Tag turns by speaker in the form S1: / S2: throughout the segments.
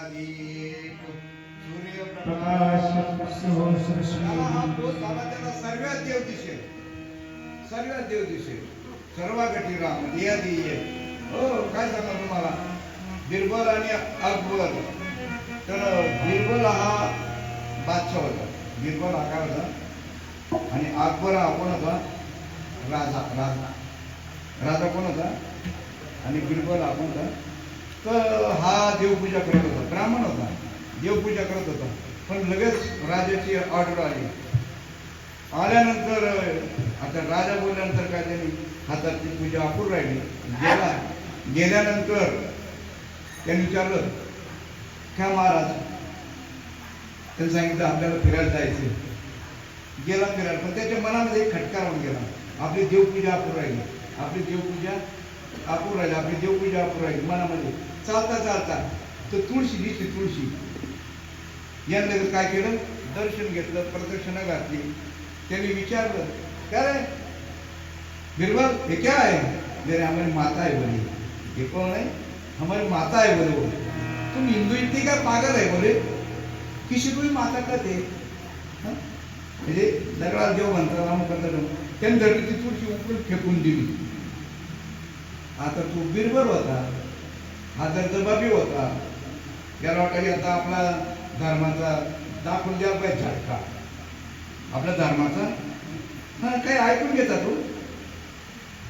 S1: दीप
S2: प्रकाश
S1: हा तो झाला त्याला सर्वात देव दिसेल, सर्वात देव दिसेल. सर्व गटी राम दिया दिये. हो काय सांगणार तुम्हाला, बिरबल आणि अकबर. तर बिरबल हा बादशाह होता, बिरबल हा काय होता, आणि अकबर हा कोण होता, राजा. राजा राजा कोण होता, आणि बिरबल हा कोण होता. तर हा देवपूजा करत होता, ब्राह्मण होता, देवपूजा करत होता. पण लगेच राजाची ऑर्डर आली. आल्यानंतर आता राजा बोलल्यानंतर काय त्यांनी हाताची पूजा अपूर्ण राहिली. गेल्यानंतर त्यांनी विचारलं, काय महाराज, त्यांनी सांगितलं आपल्याला फिरायला जायचं. गेला फिरायला, पण त्याच्या मनामध्ये एक खटका राहून गेला, आपली देवपूजा अपूर्ण राहिली, आपली देवपूजा अपूर्ण राहिली, आपली देवपूजा अपूर्ण राहिली. मनामध्ये चालता चालता तर तुळशी दिसली, तुळशी. यांनी काय केलं, दर्शन घेतलं, प्रदक्षिणा घातली. त्यांनी विचारलं, काय रे बिरबल, हे क्या है? मेरे हमारी माता है बोले. हे कोण आहे? हमारी माता है बोले. तुम हिंदू इतनी काय पागल है बोले, किसी को भी माता कहते. म्हणजे दगडाला देव म्हणतात, राम करतात. त्यांनी धरली ती तुळशी उकळून फेकून दिली. आता तो बिरबल होता, हा दर्जबाबी होता. याला वाटायला आता आपला धर्माचा दाखवून द्यायला पाहिजे झटका, आपल्या धर्माचा. हा काही ऐकून घेता तू.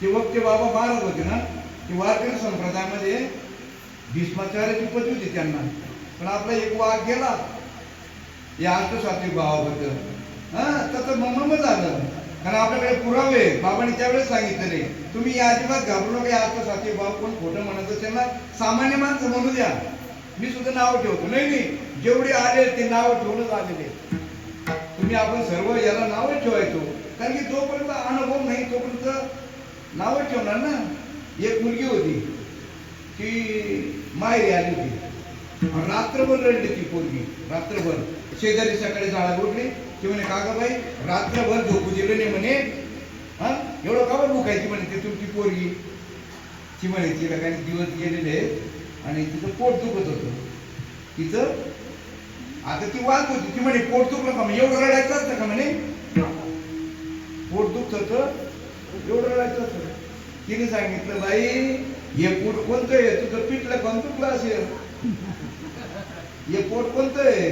S1: ते वक्ते बाबा महाराज होते ना, ते वारकरी संप्रदायामध्ये भीष्माचार्याची पदवी होती त्यांना. पण आपला एक वाघ गेला या आत्मसात्विक भावाबद्दल. त्याचं मम्म झालं, कारण आपल्याकडे पुरावे बाबांनी त्यावेळेस सांगितलेले, तुम्ही या अजिबात घाबरू नका. या आत्मसात्विक भाव कोण खोटं म्हणत असेल ना, सामान्य माणसं म्हणू द्या, मी सुद्धा नाव ठेवतो. नाही, जेवढे आले ते नाव ठेवूनच आलेले. तुम्ही आपण सर्व याला नावच ठेवायचो, कारण की जोपर्यंत अनुभव नाही तोपर्यंत नावच ठेवणार ना. एक मुलगी होती, ती माहेरी आली होती, रात्रभर रडली ती पोरगी, रात्रभर. शेजारी सकाळी जाळा उठली, ती म्हणे काका बाई रात्रभर झोपू दिलं नाही म्हणे, एवढं का बरं भुकायची म्हणे ते तुमची पोरगी. ती म्हणे तिला काही दिवस गेलेले आणि तिचं पोट दुखत होतं. तिचं आता ती वाद होती, ती म्हणे पोट दुखलं का, एवढं रडायचं असतं का म्हणे, पोट दुखत होतं एवढं रडायचं असतं. तिने सांगितलं बाई हे पोट कोणतं आहे, तुझं पिठलं कोण दुखलं असेल, हे पोट कोणतं आहे.